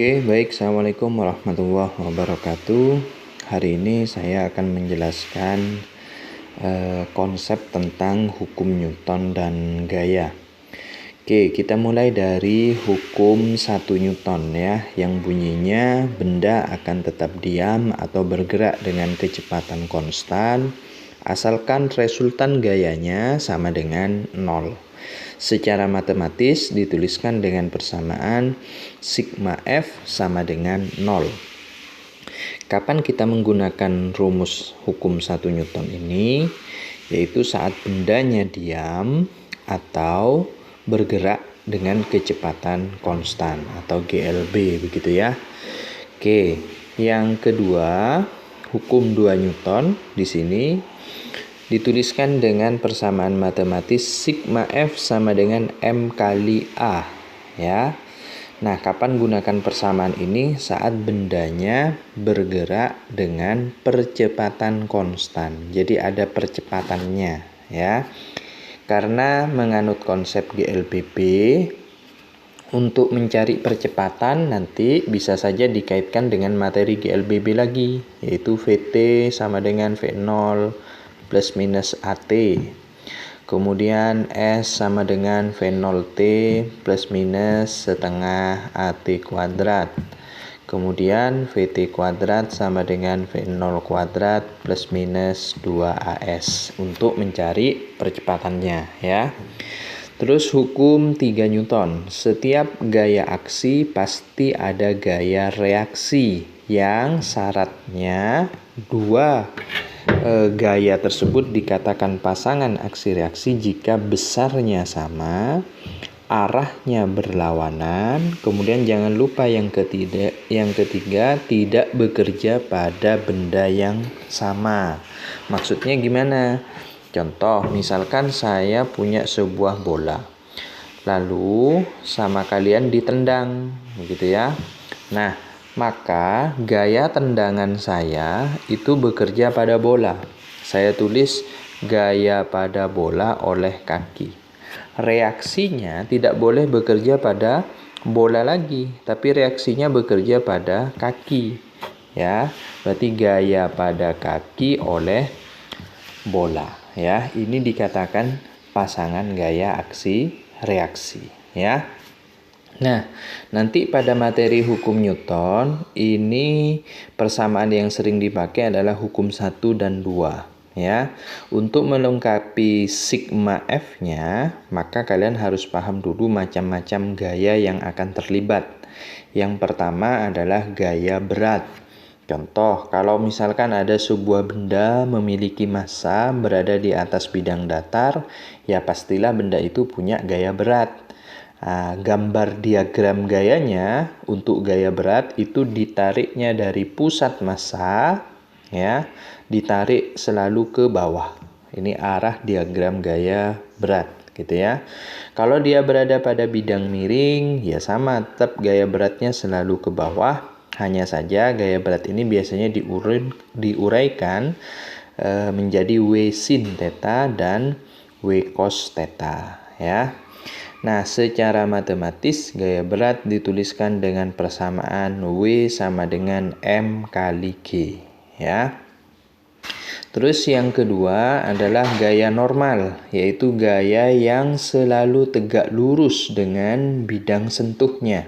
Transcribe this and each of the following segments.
Oke, baik. Assalamualaikum warahmatullahi wabarakatuh. Hari ini saya akan menjelaskan konsep tentang hukum Newton dan gaya. Oke, kita mulai dari hukum 1 Newton ya, yang bunyinya benda akan tetap diam atau bergerak dengan kecepatan konstan asalkan resultan gayanya sama dengan 0. Secara matematis dituliskan dengan persamaan sigma F sama dengan 0. Kapan kita menggunakan rumus hukum 1 Newton ini? Yaitu saat bendanya diam atau bergerak dengan kecepatan konstan atau GLB begitu ya. Oke, yang kedua, hukum 2 Newton di sini dituliskan dengan persamaan matematis sigma F sama dengan M kali A ya. Nah, kapan gunakan persamaan ini? Saat bendanya bergerak dengan percepatan konstan. Jadi ada percepatannya ya. Karena menganut konsep GLBB, untuk mencari percepatan nanti bisa saja dikaitkan dengan materi GLBB lagi, yaitu VT sama dengan V0 plus minus AT. Kemudian S sama dengan V0T plus minus setengah AT kuadrat. Kemudian VT kuadrat sama dengan V0 kuadrat plus minus 2AS untuk mencari percepatannya ya. Terus hukum 3 Newton. Setiap gaya aksi pasti ada gaya reaksi yang syaratnya dua gaya tersebut dikatakan pasangan aksi reaksi jika besarnya sama, arahnya berlawanan, kemudian jangan lupa yang ketiga tidak bekerja pada benda yang sama. Maksudnya gimana? Contoh, misalkan saya punya sebuah bola, lalu sama kalian ditendang, begitu ya. Nah, maka gaya tendangan saya itu bekerja pada bola. Saya tulis gaya pada bola oleh kaki. Reaksinya tidak boleh bekerja pada bola lagi, tapi reaksinya bekerja pada kaki. Ya, berarti gaya pada kaki oleh bola. Ya, ini dikatakan pasangan gaya aksi reaksi. Ya. Nah, nanti pada materi hukum Newton, ini persamaan yang sering dipakai adalah hukum 1 dan 2. Ya, untuk melengkapi sigma F-nya, maka kalian harus paham dulu macam-macam gaya yang akan terlibat. Yang pertama adalah gaya berat. Contoh, kalau misalkan ada sebuah benda memiliki massa berada di atas bidang datar, ya pastilah benda itu punya gaya berat. Gambar diagram gayanya untuk gaya berat itu ditariknya dari pusat massa ya, ditarik selalu ke bawah. Ini arah diagram gaya berat gitu ya. Kalau dia berada pada bidang miring ya sama, tetap gaya beratnya selalu ke bawah. Hanya saja gaya berat ini biasanya diuraikan menjadi W sin theta dan W cos theta ya. Nah, secara matematis gaya berat dituliskan dengan persamaan W sama dengan M kali G ya. Terus yang kedua adalah gaya normal, yaitu gaya yang selalu tegak lurus dengan bidang sentuhnya.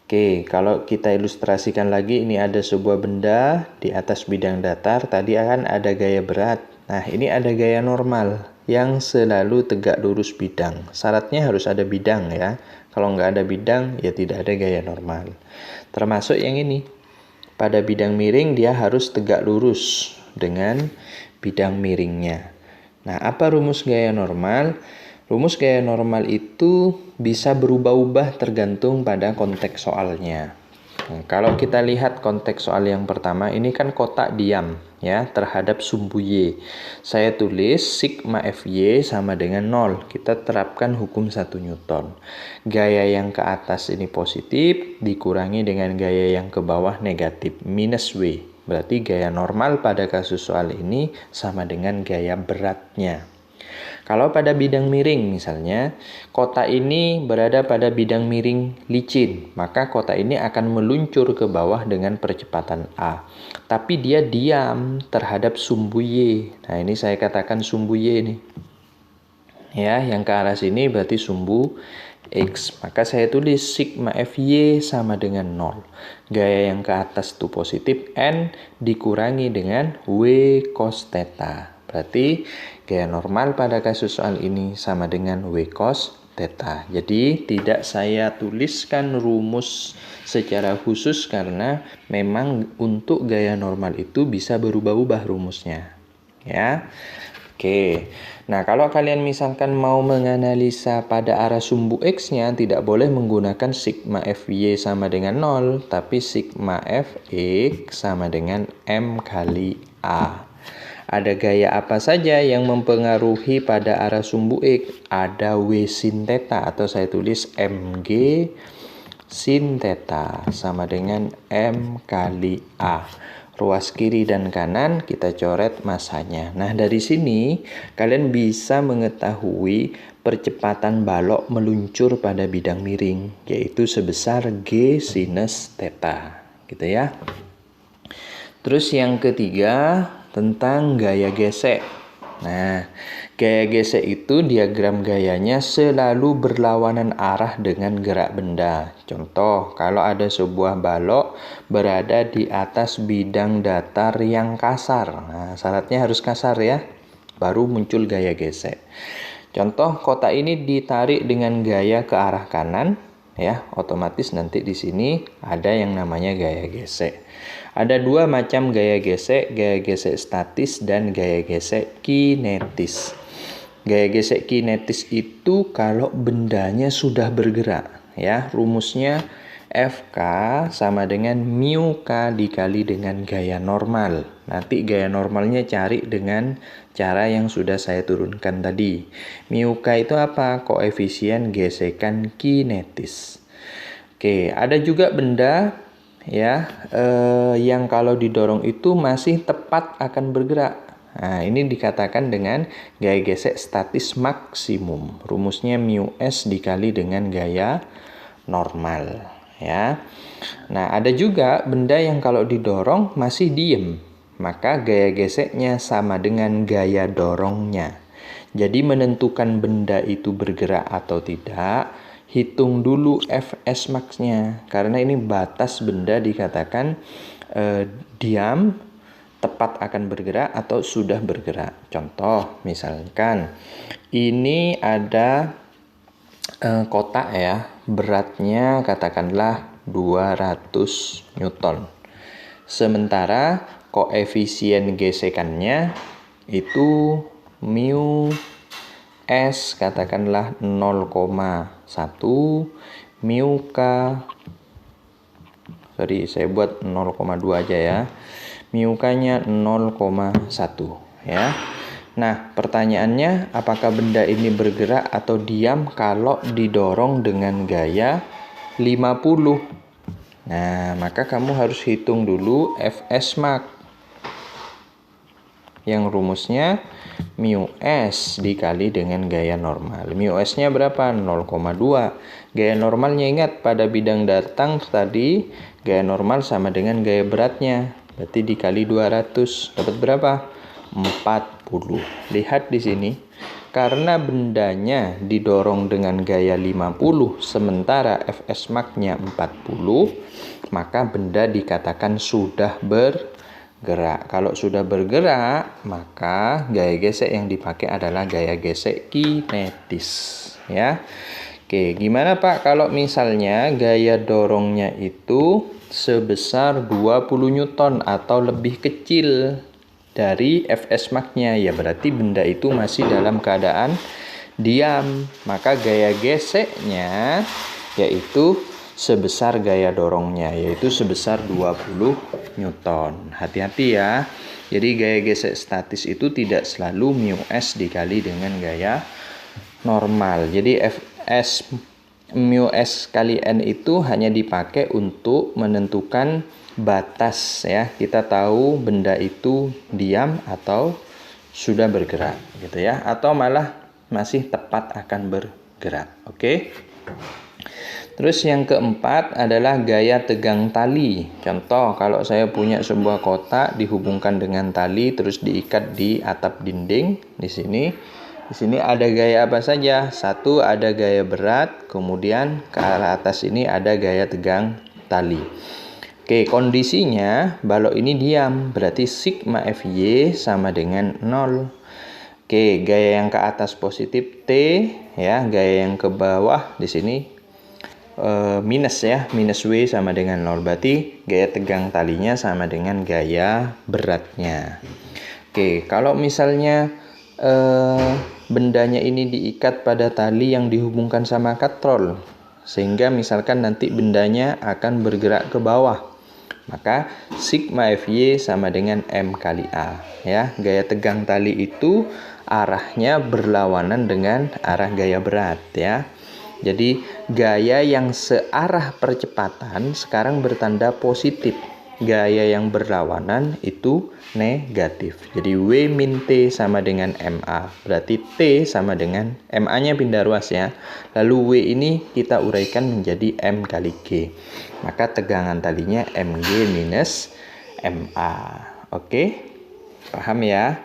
Oke, kalau kita ilustrasikan lagi, ini ada sebuah benda di atas bidang datar, tadi akan ada gaya berat. Nah, ini ada gaya normal yang selalu tegak lurus bidang. Syaratnya harus ada bidang ya. Kalau nggak ada bidang, ya tidak ada gaya normal. Termasuk yang ini. Pada bidang miring, dia harus tegak lurus dengan bidang miringnya. Nah, apa rumus gaya normal? Rumus gaya normal itu bisa berubah-ubah tergantung pada konteks soalnya. Nah, kalau kita lihat konteks soal yang pertama, ini kan kotak diam ya terhadap sumbu Y. Saya tulis sigma Fy sama dengan 0. Kita terapkan hukum 1 Newton. Gaya yang ke atas ini positif dikurangi dengan gaya yang ke bawah negatif, minus W. Berarti gaya normal pada kasus soal ini sama dengan gaya beratnya. Kalau pada bidang miring misalnya, kota ini berada pada bidang miring licin, maka kota ini akan meluncur ke bawah dengan percepatan A. Tapi dia diam terhadap sumbu Y. Nah, ini saya katakan sumbu Y nih. Ya, yang ke arah sini berarti sumbu X. Maka saya tulis sigma FY sama dengan 0. Gaya yang ke atas itu positif, N dikurangi dengan W cos theta. Berarti gaya normal pada kasus soal ini sama dengan W cos theta. Jadi tidak saya tuliskan rumus secara khusus karena memang untuk gaya normal itu bisa berubah-ubah rumusnya. Ya. Oke, nah kalau kalian misalkan mau menganalisa pada arah sumbu X-nya, tidak boleh menggunakan sigma FY sama dengan 0, tapi sigma Fx sama dengan M kali A. Ada gaya apa saja yang mempengaruhi pada arah sumbu X? Ada W sin theta, atau saya tulis Mg sin theta sama dengan M kali A. Ruas kiri dan kanan kita coret masanya. Nah, dari sini kalian bisa mengetahui percepatan balok meluncur pada bidang miring, yaitu sebesar G sinus theta. Gitu ya. Terus yang ketiga tentang gaya gesek. Nah, gaya gesek itu diagram gayanya selalu berlawanan arah dengan gerak benda. Contoh, kalau ada sebuah balok berada di atas bidang datar yang kasar. Nah, syaratnya harus kasar ya, baru muncul gaya gesek. Contoh, kotak ini ditarik dengan gaya ke arah kanan, ya, otomatis nanti di sini ada yang namanya gaya gesek. Ada dua macam gaya gesek statis dan gaya gesek kinetis. Gaya gesek kinetis itu kalau bendanya sudah bergerak, ya. Rumusnya Fk sama dengan mu K dikali dengan gaya normal. Nanti gaya normalnya cari dengan cara yang sudah saya turunkan tadi. Mu K itu apa? Koefisien gesekan kinetis. Oke, ada juga benda ya yang kalau didorong itu masih tepat akan bergerak. Nah, ini dikatakan dengan gaya gesek statis maksimum. Rumusnya mu S dikali dengan gaya normal, ya. Nah, ada juga benda yang kalau didorong masih diem, maka gaya geseknya sama dengan gaya dorongnya. Jadi menentukan benda itu bergerak atau tidak, hitung dulu Fs max-nya, karena ini batas benda dikatakan diam, tepat akan bergerak atau sudah bergerak. Contoh, misalkan ini ada kotak ya, beratnya katakanlah 200 Newton. Sementara koefisien gesekannya itu mu S katakanlah 0,1, mu K, saya buat 0,2 aja ya, mu K-nya 0,1 ya. Nah, pertanyaannya apakah benda ini bergerak atau diam kalau didorong dengan gaya 50? Nah, maka kamu harus hitung dulu Fs max, yang rumusnya mu S dikali dengan gaya normal. Mu S-nya berapa? 0,2. Gaya normalnya ingat pada bidang datang tadi gaya normal sama dengan gaya beratnya. Berarti dikali 200 dapat berapa? 40. Lihat di sini. Karena bendanya didorong dengan gaya 50 sementara Fs max-nya 40, maka benda dikatakan sudah bergerak. Kalau sudah bergerak, maka gaya gesek yang dipakai adalah gaya gesek kinetis, ya. Oke, gimana Pak kalau misalnya gaya dorongnya itu sebesar 20 Newton atau lebih kecil dari Fs max-nya? Ya berarti benda itu masih dalam keadaan diam. Maka gaya geseknya yaitu sebesar gaya dorongnya, yaitu sebesar 20 Newton. Hati-hati ya. Jadi gaya gesek statis itu tidak selalu mu S dikali dengan gaya normal. Jadi Fs mu S kali N itu hanya dipakai untuk menentukan batas ya. Kita tahu benda itu diam atau sudah bergerak gitu ya, atau malah masih tepat akan bergerak. Oke. Terus yang keempat adalah gaya tegang tali. Contoh, kalau saya punya sebuah kotak dihubungkan dengan tali terus diikat di atap dinding di sini. Di sini ada gaya apa saja? Satu, ada gaya berat, kemudian ke arah atas ini ada gaya tegang tali. Oke, kondisinya balok ini diam, berarti sigma Fy sama dengan 0. Oke, gaya yang ke atas positif T ya, gaya yang ke bawah di sini minus ya, minus W sama dengan 0. Berarti gaya tegang talinya sama dengan gaya beratnya. Oke, kalau misalnya bendanya ini diikat pada tali yang dihubungkan sama katrol, sehingga misalkan nanti bendanya akan bergerak ke bawah, maka sigma Fy sama dengan M kali A ya. Gaya tegang tali itu arahnya berlawanan dengan arah gaya berat ya. Jadi gaya yang searah percepatan sekarang bertanda positif. Gaya yang berlawanan itu negatif. Jadi W min T sama dengan MA. Berarti T sama dengan MA-nya pindah ruas ya. Lalu W ini kita uraikan menjadi M kali G. Maka tegangan talinya MG minus MA. Oke? Paham ya?